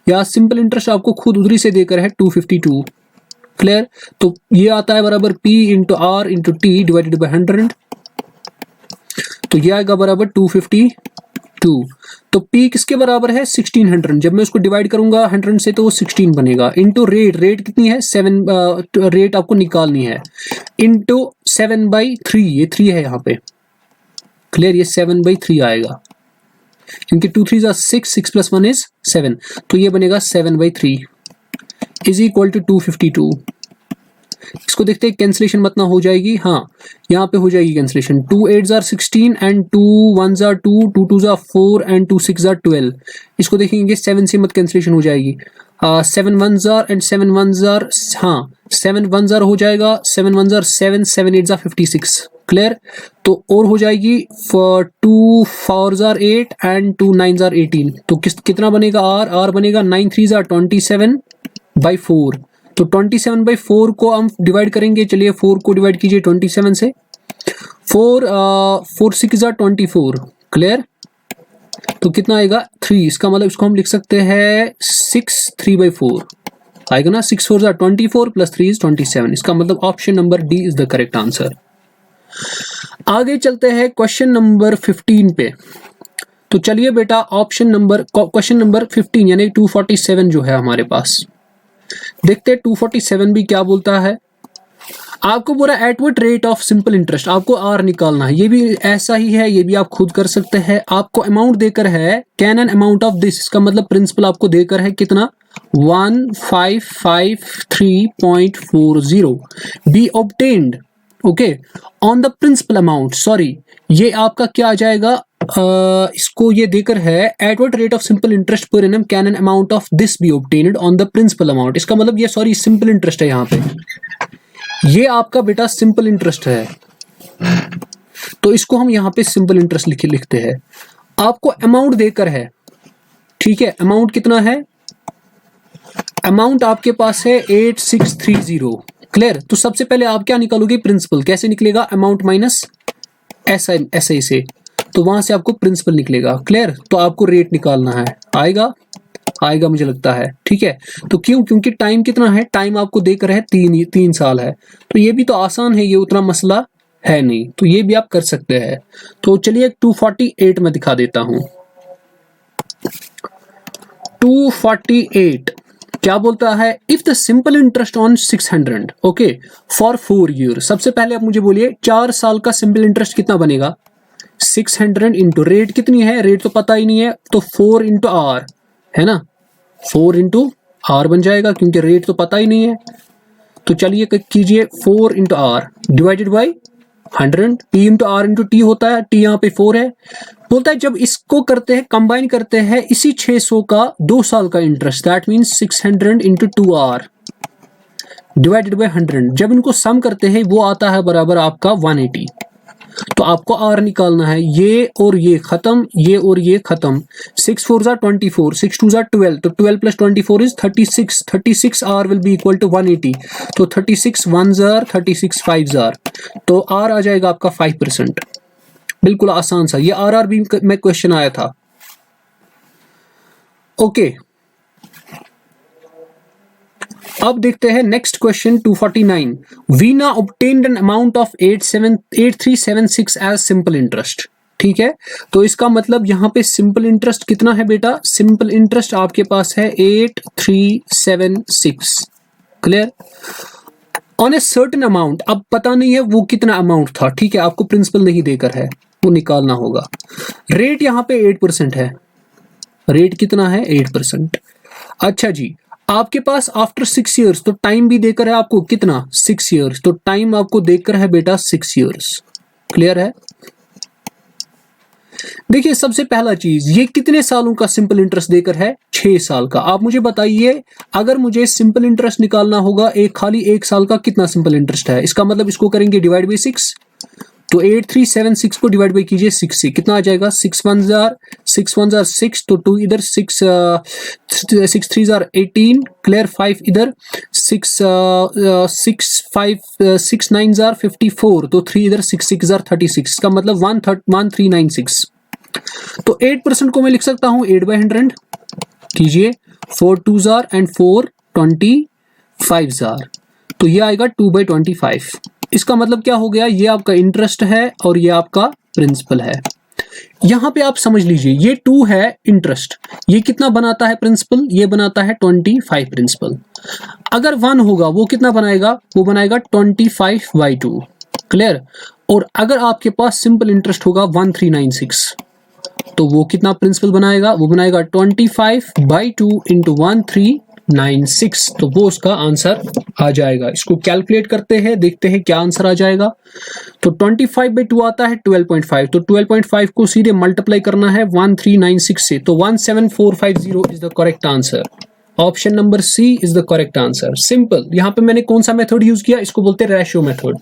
या सिंपल इंटरेस्ट आपको खुद उधरी से देकर है 252, क्लियर। तो ये आता है बराबर P × R × T / 100, तो ये आएगा बराबर 252। तो P किसके बराबर है, 1600। जब मैं उसको डिवाइड करूंगा 100 से तो वो 16 बनेगा, इंटू रेट कितनी है 7, रेट आपको निकालनी है, इंटू 7/3, ये 3 है यहाँ पे, क्लियर, ये 7/3 आएगा, क्योंकि 2 3s are 6, 6 + 1 is 7, तो ये बनेगा 7/3 इज इक्वल टू 252। इसको देखते हैं कैंसिलेशन मतलब हो जाएगी, हाँ यहाँ पे हो जाएगी cancellation. 2 8s are 16 and 2 1s are 2, 2 2s are 4 and 2 6s are 12। इसको देखेंगे 7 से मत कैंसिलेशन हो जाएगी। 7 1s are and 7 1s are, हाँ 7 1s are हो जाएगा, 7 1s are 7, 7 8s are 56, clear. तो और हो जाएगी 2 4 जार 8 एंड 2 9 जार 18, तो कितना बनेगा आर बनेगा 9 3 जार 27/4। तो 27/4 को हम डिवाइड करेंगे, चलिए 4 को डिवाइड कीजिए 27 से, 4 6 जार 24, क्लियर। तो कितना आएगा 3, इसका मतलब इसको हम लिख सकते हैं 6 3/4 आएगा ना, 6 4 जार 24 प्लस 3 इज 27। इसका मतलब option number D is the correct answer. आगे चलते हैं क्वेश्चन नंबर 15 पे। तो चलिए बेटा क्वेश्चन नंबर 15 यानी 247 जो है हमारे पास, देखते हैं 247 भी क्या बोलता है। आपको बोला eight what rate of simple interest, आपको आर निकालना है। ये भी ऐसा ही है, ये भी आप खुद कर सकते हैं। आपको अमाउंट देकर है can an amount of this, इसका मतलब प्रिंसिपल आपको देकर है कितना 1553.40 be obtained okay on the principal amount, sorry ये आपका क्या आ जाएगा, इसको ये देकर है at what rate of simple interest per annum can an amount of this be obtained on the principal amount. इसका मतलब ये सॉरी सिंपल इंटरेस्ट है, यहाँ पे ये आपका बेटा सिंपल इंटरेस्ट है, तो इसको हम यहाँ पे सिंपल इंटरेस्ट लिखते हैं। आपको अमाउंट देकर है, ठीक है, अमाउंट कितना है, अमाउंट आपके पास है 8630, क्लियर। तो सबसे पहले आप क्या निकालोगे, प्रिंसिपल। कैसे निकलेगा, अमाउंट माइनस ऐसे से, तो वहां से आपको प्रिंसिपल निकलेगा, क्लियर। तो आपको रेट निकालना है, आएगा मुझे लगता है, ठीक है। तो क्योंकि टाइम कितना है, टाइम आपको देकर है 3 साल है, तो ये भी तो आसान है, ये उतना मसला है नहीं, तो ये भी आप कर सकते हैं। तो चलिए 248 में दिखा देता हूं। 248 क्या बोलता है, if the simple interest on 600 okay for 4 year. सबसे पहले आप मुझे बोलिए 4 साल का सिंपल इंटरेस्ट कितना बनेगा, 600 इंटू रेट कितनी है, रेट तो पता ही नहीं है, तो 4 इंटू आर है ना, 4 इंटू आर बन जाएगा, क्योंकि रेट तो पता ही नहीं है। तो चलिए कीजिए 4 into R divided by 100, T into R into T होता है, टी यहाँ पे 4 है। बोलता है जब इसको करते हैं, कंबाइन करते हैं इसी 600 का 2 साल का interest, that means 600 into 2R divided by 100, जब इनको सम करते हैं वो आता है बराबर आपका 180। तो आपको आर निकालना है, ये और ये खत्म, ये और ये खत्म, 6 4 जार 24, 6 2 जार 12, तो 12 plus 24 is 36, 36 R will be equal to 180, तो 36 1 जार 36 5 जार, तो आर आ जाएगा आपका 5%। बिल्कुल आसान सा, ये आरआरबी में क्वेश्चन आया था, ओके। अब देखते हैं next question 249। Veena obtained an amount of 8376 as simple interest, ठीक है। तो इसका मतलब यहाँ पे सिंपल इंटरेस्ट कितना है बेटा, सिंपल इंटरेस्ट आपके पास है 8376, clear, on a certain amount. अब पता नहीं है वो कितना अमाउंट था, ठीक है, आपको प्रिंसिपल नहीं देकर है, वो निकालना होगा। रेट यहाँ पे 8% है, रेट कितना है 8%। अच्छा जी, आपके पास आफ्टर 6 इयर्स, तो टाइम भी देकर है आपको कितना 6 इयर्स, तो टाइम आपको देकर है बेटा 6 इयर्स, क्लियर है। देखिए सबसे पहला चीज, ये कितने सालों का सिंपल इंटरेस्ट देकर है, 6 साल का। आप मुझे बताइए अगर मुझे सिंपल इंटरेस्ट निकालना होगा खाली 1 साल का, कितना सिंपल इंटरेस्ट है, इसका मतलब इसको करेंगे डिवाइड बाई 6, तो 8376 को डिवाइड बाई कीजिए 6 से, कितना आ जाएगा 6 1 जार 6, तो 2 इधर 6 3 जार 18, क्लियर, 5 इधर 6 9 जार 54, तो 3 इधर 6 जार 36, इसका मतलब 1396। तो 8% को मैं लिख सकता हूं 8/100 कीजिए, 4 2 जार एंड 4 25 जार, तो ये आएगा 2/25। इसका मतलब क्या हो गया, ये आपका इंटरेस्ट है और ये आपका प्रिंसिपल है। यहां पे आप समझ लीजिए ये 2 है इंटरेस्ट, ये कितना बनाता है प्रिंसिपल, ये बनाता है 25 प्रिंसिपल। अगर 1 होगा वो कितना बनाएगा, वो बनाएगा 25/2, क्लियर। और अगर आपके पास सिंपल इंटरेस्ट होगा 1396, तो वो कितना प्रिंसिपल बनाएगा, वो बनाएगा 25/2 इंटू 1396, तो वो उसका आंसर आ जाएगा। इसको कैलकुलेट करते हैं, देखते हैं क्या आंसर आ जाएगा। तो 25/2 आता है 12.5, तो 12.5 को सीधे मल्टीप्लाई करना है 1396 से, तो 17450 is the correct answer. Option number C is the correct answer. Simple, यहां पे मैंने कौन सा मेथड यूज किया, इसको बोलते हैं रेशियो मेथड।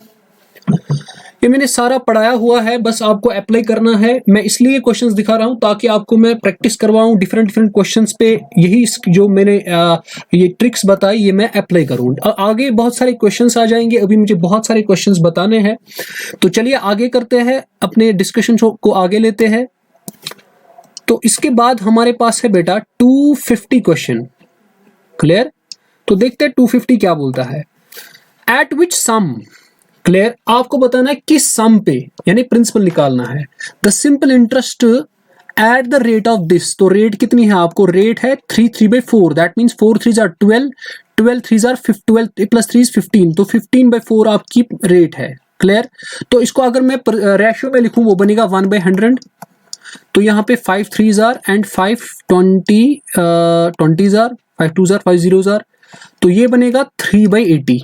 ये मैंने सारा पढ़ाया हुआ है, बस आपको अप्लाई करना है। मैं इसलिए क्वेश्चंस दिखा रहा हूं ताकि आपको मैं प्रैक्टिस करवाऊं डिफरेंट डिफरेंट क्वेश्चंस पे। यही जो मैंने ये ट्रिक्स बताई ये मैं अप्लाई करूं। आगे बहुत सारे क्वेश्चंस आ जाएंगे, अभी मुझे बहुत सारे क्वेश्चंस बताने हैं। तो चलिए आगे करते हैं, अपने डिस्कशन को आगे लेते हैं। तो इसके बाद हमारे पास है बेटा 250 क्वेश्चन। क्लियर? तो देखते हैं 250 क्या बोलता है। एट विच सम, क्लियर, आपको बताना है किस सम पे, यानी प्रिंसिपल निकालना है। The simple interest at the rate of this, तो रेट कितनी है आपको, रेट है 3/4, that means 4 3 are 12, 12 3 are 12 plus 3 is 15, तो 15/4 आपकी रेट है। क्लियर? तो इसको अगर मैं रेशियो में लिखूं वो बनेगा 1/100। तो यहाँ पे 5 3s are and 5 20s are, 5 2s are 5 0s are, तो ये बनेगा 3/80।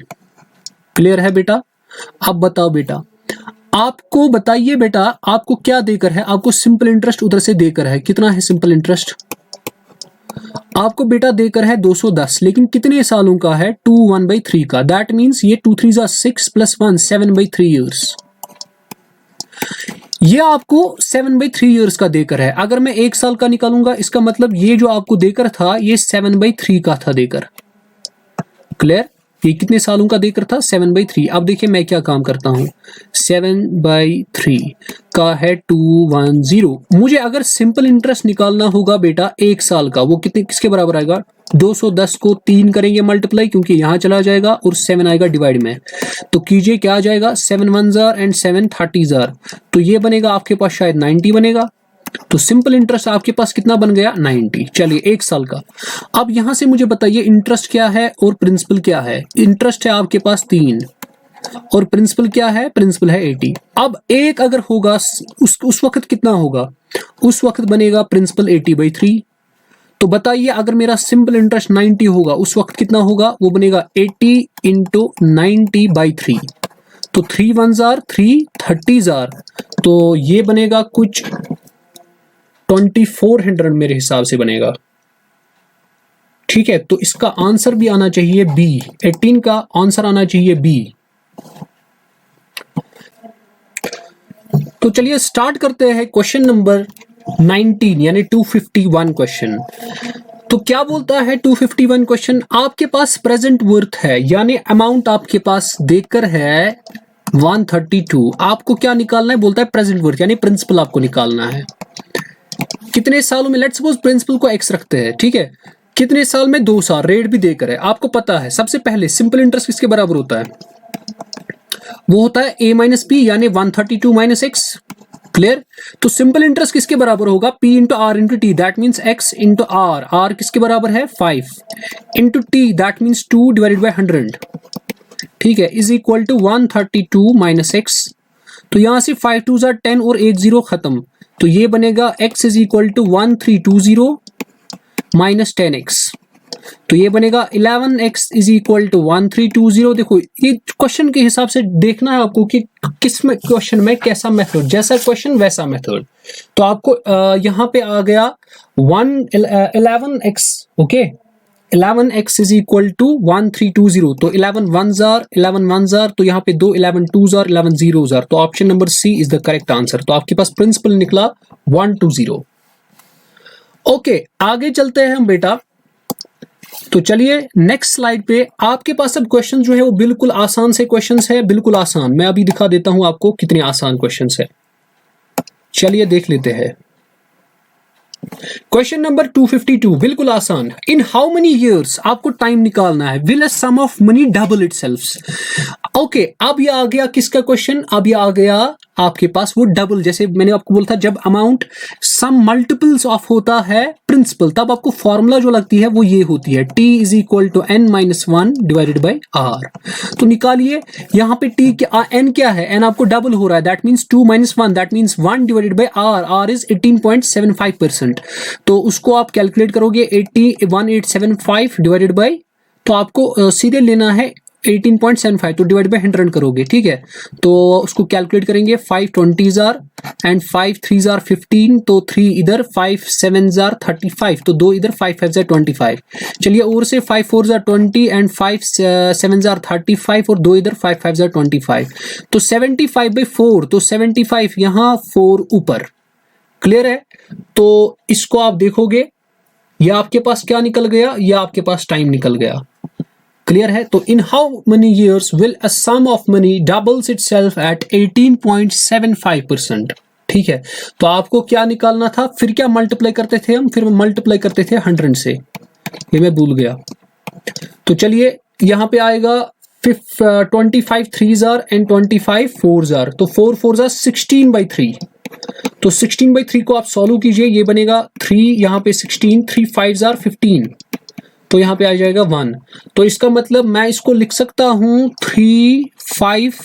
क्लियर है बेटा? अब बताओ बेटा, आपको बताइए बेटा, आपको क्या देकर है, आपको सिंपल इंटरेस्ट उधर से देकर है, कितना है सिंपल इंटरेस्ट आपको बेटा देकर है 210, लेकिन कितने सालों का है, 2 1/3 का, दैट मीन्स ये 2 3s are 6 + 1 7/3 ईयर्स। ये आपको 7/3 ईयर्स का देकर है। अगर मैं 1 साल का निकालूंगा, इसका मतलब ये जो आपको देकर था ये 7/3 का था देकर। क्लियर? ये कितने सालों का देकर था, 7/3। अब देखिए मैं क्या काम करता हूं, 7/3 का है 210। मुझे अगर सिंपल इंटरेस्ट निकालना होगा बेटा 1 साल का, वो कितने किसके बराबर आएगा, 210 को 3 करेंगे मल्टीप्लाई, क्योंकि यहां चला जाएगा, और 7 आएगा डिवाइड में। तो कीजिए क्या आ जाएगा, 7 1s are and 7 30s are, तो ये बनेगा आपके पास शायद 90 बनेगा। तो सिंपल इंटरेस्ट आपके पास कितना बन गया, 90। चलिए 1 साल का। अब यहां से मुझे बताइए इंटरेस्ट क्या है और प्रिंसिपल क्या है। इंटरेस्ट है आपके पास 3 और प्रिंसिपल क्या है, प्रिंसिपल है 80। अब एक अगर होगा उस वक्त कितना होगा, उस वक्त बनेगा प्रिंसिपल 80/3। तो बताइए अगर मेरा सिंपल इंटरेस्ट 90 होगा, उस वक्त कितना होगा, वो बनेगा 80 × 90/3। तो 3 1s are 3 30s are, तो ये बनेगा कुछ 2400 मेरे हिसाब से बनेगा। ठीक है, तो इसका आंसर भी आना चाहिए बी, 18 का आंसर आना चाहिए बी। तो चलिए स्टार्ट करते हैं क्वेश्चन नंबर 19 यानी 251 क्वेश्चन। तो क्या बोलता है 251 क्वेश्चन, आपके पास प्रेजेंट वर्थ है, यानी अमाउंट आपके पास देकर है 132। आपको क्या निकालना है, बोलता है प्रेजेंट वर्थ, यानी प्रिंसिपल आपको निकालना है। कितने सालों में, लेट्स सपोज प्रिंसिपल को x रखते हैं, ठीक है, कितने साल में, 2 साल, रेट भी देकर है। आपको पता है सबसे पहले सिंपल इंटरेस्ट किसके बराबर होता है, वो होता है a - p यानी 132 - x। क्लियर? तो सिंपल इंटरेस्ट किसके बराबर होगा, p × r × t, that means x × r। r किसके बराबर है, 5 × t, दैट मीन्स 2 / 100। ठीक है, इज इक्वल टू 132 - x। तो यहां से 5 2s are 10 और 1 0 खत्म, तो ये बनेगा x is equal to 1320 - 10x। तो ये बनेगा 11x इज इक्वल टू 1320। देखो ये क्वेश्चन के हिसाब से देखना है आपको कि किस में क्वेश्चन में कैसा मेथड, जैसा क्वेश्चन वैसा मेथड। तो आपको यहाँ पे आ गया 11x, okay, 11x is equal to 1320। तो 11 1s are 11 1s are, तो यहाँ पे 2 11 2s are 11 0s are, तो option number C is the correct answer. तो आपके पास प्रिंसिपल निकला 120। ओके, आगे चलते हैं हम बेटा। तो चलिए नेक्स्ट स्लाइड पे आपके पास अब क्वेश्चन जो है वो बिल्कुल आसान से क्वेश्चंस है, बिल्कुल आसान। मैं अभी दिखा देता हूं आपको कितने आसान क्वेश्चंस है। चलिए देख लेते हैं। क्वेश्चन नंबर 252 बिल्कुल आसान। इन हाउ मेनी ईयर्स, आपको टाइम निकालना है, will a sum of money double itself. Okay, अब ये आ गया किसका क्वेश्चन, अब ये आ गया आपके पास वो डबल, जैसे मैंने आपको बोला था जब अमाउंट सम मल्टीपल्स ऑफ होता है प्रिंसिपल, तब आपको फॉर्मूला जो लगती है वो ये होती है, t is equal to n - 1 divided by r। तो निकालिए यहाँ पे t n क्या है, n आपको डबल हो रहा है, that means 2 - 1, that means 1 divided by r, r is 18.75%। तो उसको आप कैलकुलेट करोगे 18.75 डिवाइडेड बाई, तो आपको सीधे लेना है 18.75 तो डिवाइड बाय 100 करोगे, ठीक है। तो उसको कैलकुलेट करेंगे, 5 20s are and 5 3s are 15, तो 3 इधर, 5 7s आर 35, तो 2 इधर, 5 5s आर 25। चलिए और से 5 4s are 20 and 5 7s are 35 और 2 इधर, 5 5s आर 25, तो 75/4, तो 75 यहाँ 4 ऊपर। क्लियर है? तो इसको आप देखोगे, ये आपके पास क्या निकल गया, ये आपके पास टाइम निकल गया। क्लियर है? तो in how many years will a sum of money doubles itself at 18.75%। ठीक है, तो आपको क्या निकालना था, फिर क्या मल्टीप्लाई करते थे हम, फिर मल्टीप्लाई करते थे 100 से, ये मैं भूल गया। तो चलिए यहां पे आएगा 25 3s are and 25 4s are, तो 4 4s आर 16/3, तो 16/3 को आप सॉल्व कीजिए, ये बनेगा 3, यहाँ पे 16, 3 5s आर 15, तो यहाँ पे आ जाएगा 1। तो इसका मतलब मैं इसको लिख सकता हूं 3 5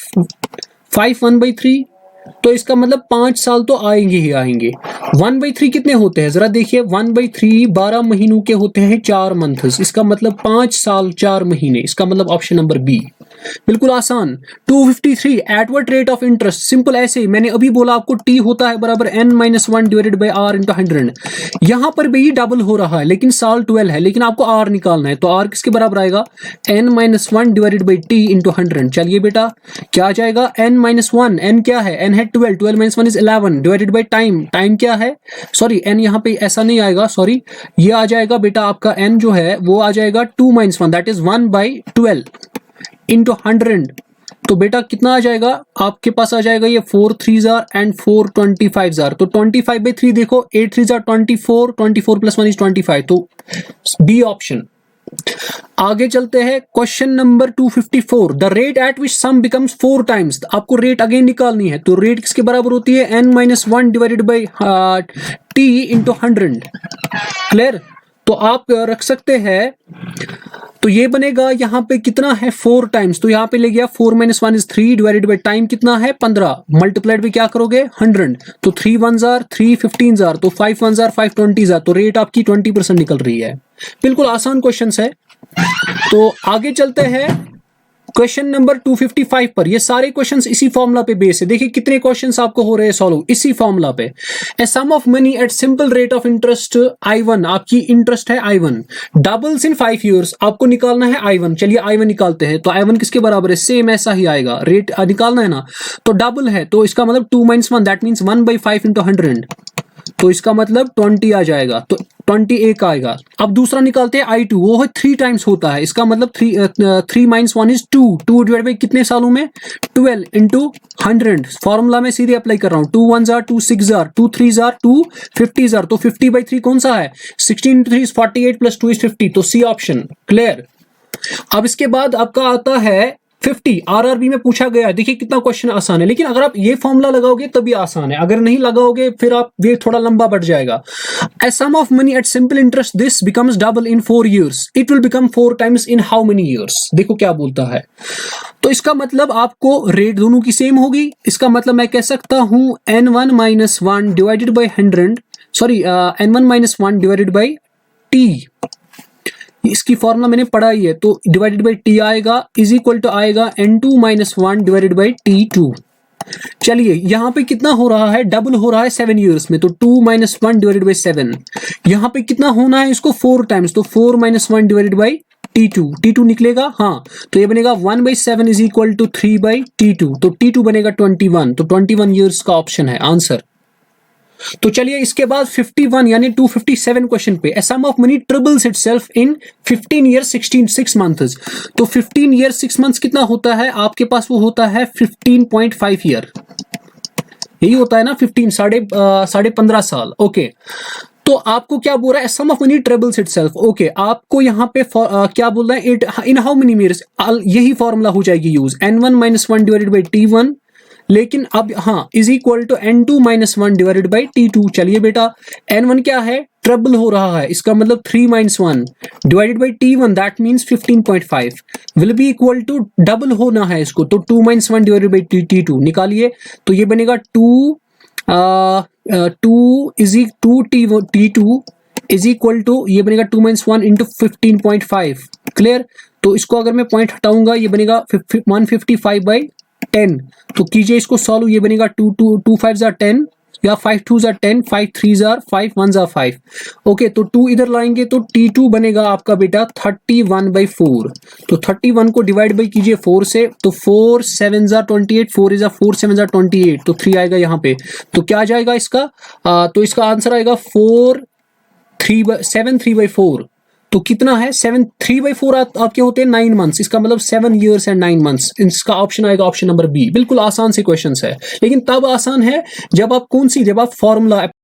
5 1/3, तो इसका मतलब 5 साल तो आएंगे ही आएंगे। 1/3 कितने होते हैं जरा देखिए, 1/3 12 महीनों के होते हैं, 4 मंथ्स, इसका मतलब 5 साल 4 महीने, इसका मतलब ऑप्शन नंबर बी। बिल्कुल आसान। 253 eight what rate of interest, simple ऐसे ही मैंने अभी बोला आपको, टी होता है बराबर n-1 divided by r into 100। यहां पर भी डबल हो रहा है लेकिन साल 12 है, लेकिन आपको r निकालना है, तो r किसके बराबर आएगा, n-1 divided by t into 100। चलिए बेटा क्या आ जाएगा, n-1, n क्या है, n है 12, 12 - 1 is 11 divided by time, time क्या है, सॉरी n यहाँ पे ऐसा नहीं आएगा, सॉरी, ये आ जाएगा बेटा आपका n जो है वो आ जाएगा 2 - 1 दैट इज 1/12 इंटू 100। तो बेटा कितना आ जाएगा आपके पास, आ जाएगा ये 4 3s are and 4 25s are, तो 25/3 देखो, 8 3s आर 24, 24 + 1 इज 25, तो बी ऑप्शन। आगे चलते हैं, question number 254, the rate at which some becomes 4 times, आपको रेट अगेन निकालनी है, तो रेट किसके बराबर होती है, n-1 divided by t into 100। Clear? तो आप रख सकते हैं, तो ये बनेगा यहाँ पे कितना है 4 टाइम्स, तो यहाँ पे ले गया 4 - 1 इज 3 डिवाइडेड बाय टाइम कितना है 15, मल्टीप्लाइड भी क्या करोगे 100, तो 3 1s आर 3 15s आर, तो 5 1s आर 5 20s आर, तो रेट आपकी 20% निकल रही है। बिल्कुल आसान क्वेश्चन है। तो आगे चलते हैं क्वेश्चन नंबर 255 पर, ये सारे क्वेश्चंस इसी फॉर्मूला पे बेस है। देखिए कितने क्वेश्चंस आपको हो रहे हैं सॉल्व इसी फॉर्मूला पे। A sum of money at simple rate of interest I1, आपकी इंटरेस्ट है I1, डबल्स इन 5 इयर्स, आपको निकालना है I1। चलिए I1 निकालते हैं, तो I1 किसके बराबर है, सेम ऐसा ही आएगा, रेट निकालना है ना, तो डबल है, तो इसका मतलब 2 - 1 दैट मींस 1/5 इंटू 100, तो इसका मतलब 20 आ जाएगा, तो 20 एक आएगा। अब दूसरा निकालते हैं I2, वो है 3 टाइम्स होता है, इसका मतलब 3 - 1 इज 2, 2 डिवाइड बाई कितने सालों में 12 इंटू 100, फॉर्मूला में सीधे अप्लाई कर रहा हूं, 2 1s are 2 6s are 2 3s are 2 50s are, तो 50/3 कौन सा है, 16 × 3 इज 48 + 2 इज 50, तो सी ऑप्शन। क्लियर? अब इसके बाद आपका आता है 50, आरआरबी में पूछा गया। देखिए कितना क्वेश्चन आसान है, लेकिन अगर आप ये फॉर्मूला लगाओगे तभी आसान है, अगर नहीं लगाओगे फिर आप ये थोड़ा लंबा बढ़ जाएगा। A sum of money at simple interest this becomes double in 4 years, it will become 4 times in how many years. देखो क्या बोलता है, तो इसका मतलब आपको रेट दोनों की सेम होगी, इसका मतलब मैं कह सकता हूं n1 - 1 divided by 100, sorry n1 - 1 divided by t, इसकी फॉर्मूला मैंने पढ़ा ही है, तो डिवाइडेड बाई टी आएगा इज इक्वल टू आएगा n2 - 1 डिवाइडेड बाई t2। चलिए यहां पे कितना हो रहा है, डबल हो रहा है 7 इयर्स में, तो 2 - 1 डिवाइडेड बाई 7, यहां पे कितना होना है इसको 4 टाइम्स, तो 4 - 1 डिवाइडेड बाई t2 निकलेगा, हाँ, तो ये बनेगा 1/7 इज इक्वल टू 3/t2, तो t2 बनेगा 21, तो 21 इयर्स का ऑप्शन है आंसर। तो चलिए इसके बाद 51 यानी 257 क्वेश्चन पे, a sum of money triples itself in 15 years 6 months, तो 15 ईयर्स 6 मंथ्स कितना होता है आपके पास, वो होता है 15.5 ईयर, यही होता है ना 15, साढ़े 15 साल। ओके, तो आपको क्या बोल रहा है, sum of money triples itself, okay, आपको यहाँ पे क्या बोल रहा है, it in how many years, यही फॉर्मूला हो जाएगी use, n1 - 1 divided by t1, लेकिन अब हाँ is equal to n2 - 1 divided by t2। चलिए बेटा n1 क्या है, ट्रिपल हो रहा है, इसका मतलब 3 - 1 divided by t1 that means 15.5 will be equal to, double होना है इसको, तो 2 - 1 डिवाइडेड बाई t2 निकालिए, तो ये बनेगा 2 t2 इज इक्वल टू, ये बनेगा 2 - 1 इंटू 15.5। क्लियर? तो इसको अगर मैं पॉइंट हटाऊंगा ये बनेगा 155/10। तो कीजिए इसको सॉल्व, ये बनेगा 2 5 10 या 5 2 10, 5 3 5 1 5। ओके, तो 2 इधर लाएंगे तो T2 बनेगा आपका बेटा 31/4। तो 31 को डिवाइड बाई कीजिए 4 से, तो 4 7 28, 4 4 7 28, तो 3 आएगा यहाँ पे। तो क्या आ जाएगा इसका? तो इसका आंसर आएगा 7 3/4। तो कितना है? 7 3/4 आपके होते हैं 9 मंथ्स, इसका मतलब 7 years एंड 9 months। इसका ऑप्शन आएगा ऑप्शन नंबर बी। बिल्कुल आसान से क्वेश्चन है, लेकिन तब आसान है जब आप फॉर्मूला